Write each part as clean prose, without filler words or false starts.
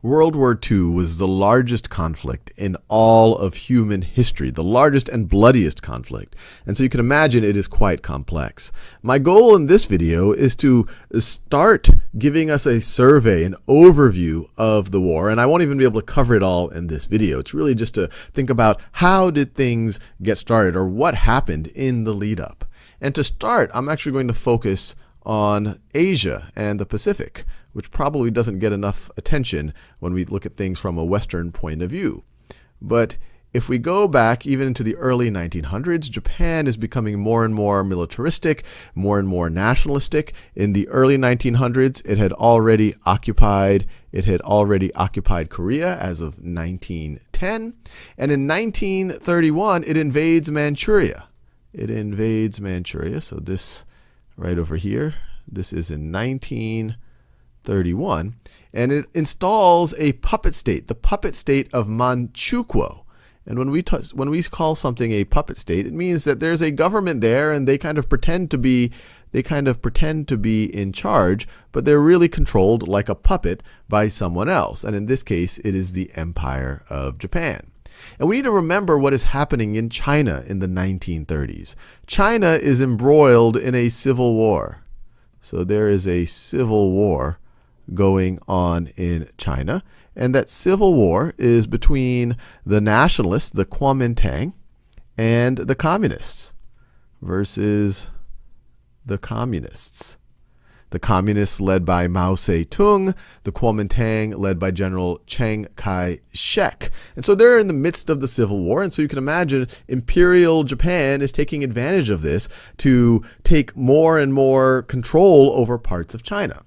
World War II was the largest conflict in all of human history, the largest and bloodiest conflict. And so you can imagine it is quite complex. My goal in this video is to start giving us a survey, an overview of the war. And I won't even be able to cover it all in this video. It's really just to think about how did things get started or what happened in the lead up. And to start, I'm actually going to focus on Asia and the Pacific, which probably doesn't get enough attention when we look at things from a Western point of view. But if we go back even into the early 1900s, Japan is becoming more and more militaristic, more and more nationalistic. In the early 1900s, it had already occupied Korea as of 1910. And in 1931, it invades Manchuria. So this right over here, this is in 1931, and it installs a puppet state, the puppet state of Manchukuo. And when we call something a puppet state, it means that there's a government there, and they kind of pretend to be in charge, but they're really controlled like a puppet by someone else. And in this case, it is the Empire of Japan. And we need to remember what is happening in China in the 1930s. China is embroiled in a civil war. So there is a civil war going on in China. And that civil war is between the nationalists, the Kuomintang, and the communists versus the communists. The communists led by Mao Zedong, the Kuomintang led by General Chiang Kai-shek. And so they're in the midst of the Civil War, and so you can imagine Imperial Japan is taking advantage of this to take more and more control over parts of China.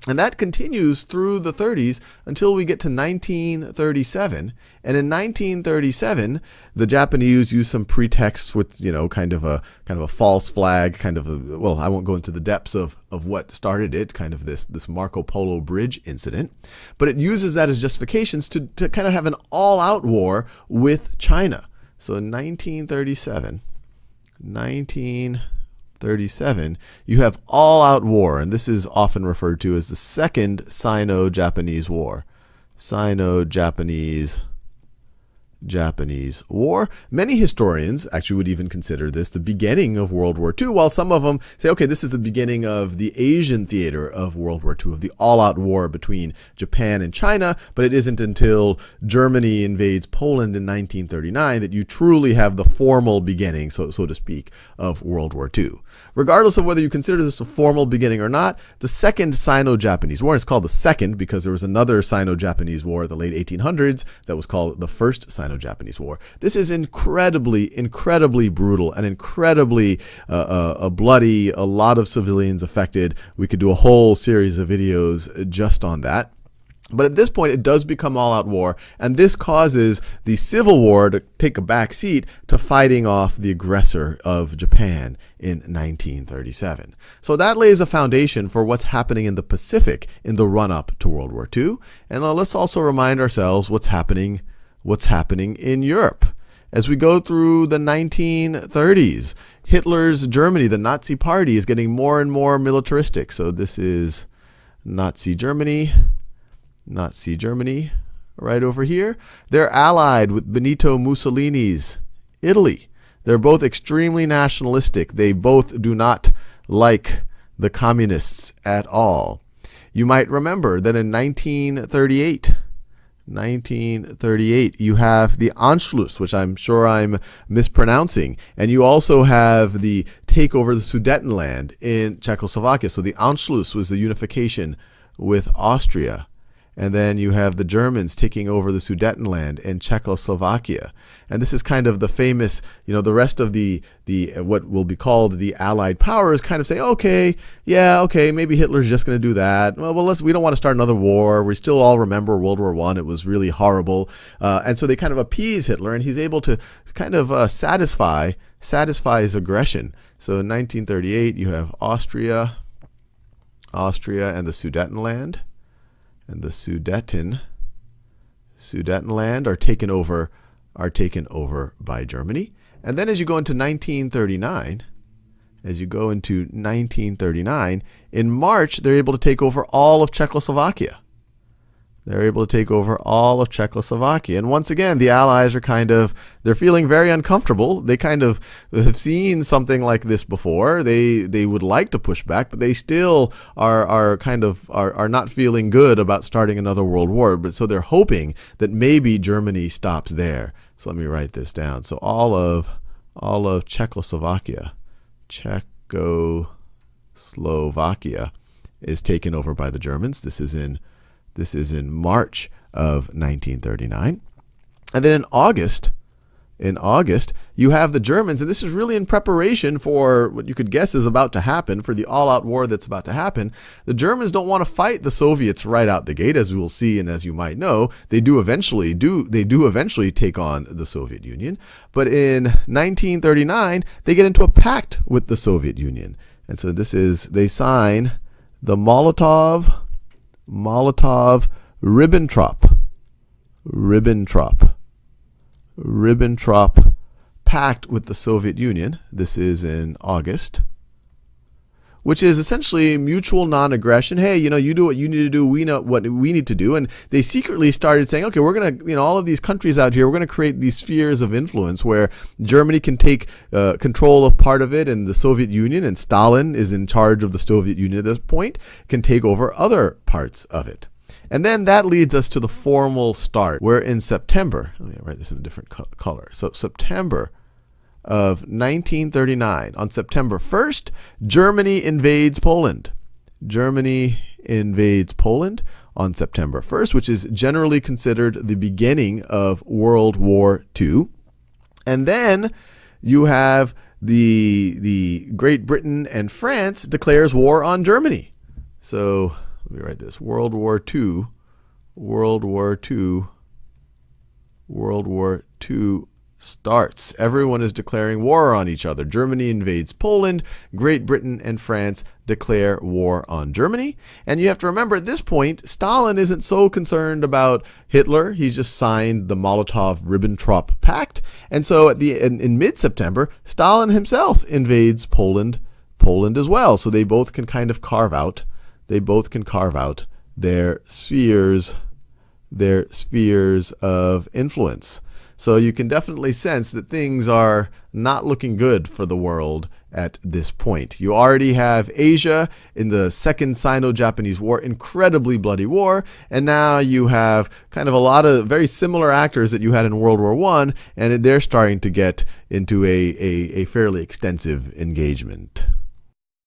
And that continues through the 30s until we get to 1937. And in 1937, the Japanese use some pretexts with, kind of a false flag, well, I won't go into the depths of what started it, kind of this Marco Polo Bridge incident. But it uses that as justifications to kind of have an all-out war with China. So in 1937, you have all-out war, and this is often referred to as the Second Sino-Japanese War. Sino-Japanese War. Many historians actually would even consider this the beginning of World War II, while some of them say, okay, this is the beginning of the Asian theater of World War II, of the all-out war between Japan and China, but it isn't until Germany invades Poland in 1939 that you truly have the formal beginning, so to speak, of World War II. Regardless of whether you consider this a formal beginning or not, the Second Sino-Japanese War, it's called the Second because there was another Sino-Japanese War in the late 1800s that was called the First Sino-Japanese War. This is incredibly brutal and incredibly bloody, a lot of civilians affected. We could do a whole series of videos just on that. But at this point, it does become all-out war, and this causes the Civil War to take a back seat to fighting off the aggressor of Japan in 1937. So that lays a foundation for what's happening in the Pacific in the run-up to World War II. And let's also remind ourselves what's happening in Europe. As we go through the 1930s, Hitler's Germany, the Nazi Party, is getting more and more militaristic. So this is Nazi Germany right over here. They're allied with Benito Mussolini's Italy. They're both extremely nationalistic. They both do not like the communists at all. You might remember that in 1938, you have the Anschluss, which I'm sure I'm mispronouncing, and you also have the takeover of the Sudetenland in Czechoslovakia. So the Anschluss was the unification with Austria. And then you have the Germans taking over the Sudetenland and Czechoslovakia. And this is kind of the famous, the rest of the what will be called the Allied powers kind of say, okay, maybe Hitler's just going to do that. Well, we don't want to start another war. We still all remember World War I. It was really horrible. And so they kind of appease Hitler, and he's able to kind of satisfy his aggression. So in 1938, you have Austria and the Sudetenland. And the Sudetenland are taken over by Germany. And then as you go into 1939, in March, they're able to take over all of Czechoslovakia. They're able to take over all of Czechoslovakia. And once again, the Allies are they're feeling very uncomfortable. They kind of have seen something like this before. They would like to push back, but they still are not feeling good about starting another world war. But so they're hoping that maybe Germany stops there. So let me write this down. So all of Czechoslovakia is taken over by the Germans. This is in March of 1939. And then in August, you have the Germans, and this is really in preparation for what you could guess is about to happen, for the all-out war that's about to happen. The Germans don't want to fight the Soviets right out the gate, as we will see, and as you might know, they do eventually take on the Soviet Union. But in 1939, they get into a pact with the Soviet Union. And so they sign the Molotov-Ribbentrop pact with the Soviet Union. This is in August, which is essentially mutual non-aggression. Hey, you do what you need to do. We know what we need to do. And they secretly started saying, okay, we're going to, all of these countries out here, we're going to create these spheres of influence where Germany can take control of part of it, and the Soviet Union, and Stalin is in charge of the Soviet Union at this point, can take over other parts of it. And then that leads us to the formal start, where in September, let me write this in a different color. So September of 1939, on September 1st, Germany invades Poland. Germany invades Poland on September 1st, which is generally considered the beginning of World War II. And then you have the Great Britain and France declares war on Germany. So let me write this. World War II starts. Everyone is declaring war on each other. Germany invades Poland. Great Britain and France declare war on Germany. And you have to remember, at this point, Stalin isn't so concerned about Hitler. He's just signed the Molotov-Ribbentrop Pact. And so in mid-September, Stalin himself invades Poland as well. So they both can kind of carve out their spheres of influence. So you can definitely sense that things are not looking good for the world at this point. You already have Asia in the Second Sino-Japanese War, incredibly bloody war, and now you have kind of a lot of very similar actors that you had in World War I, and they're starting to get into a fairly extensive engagement.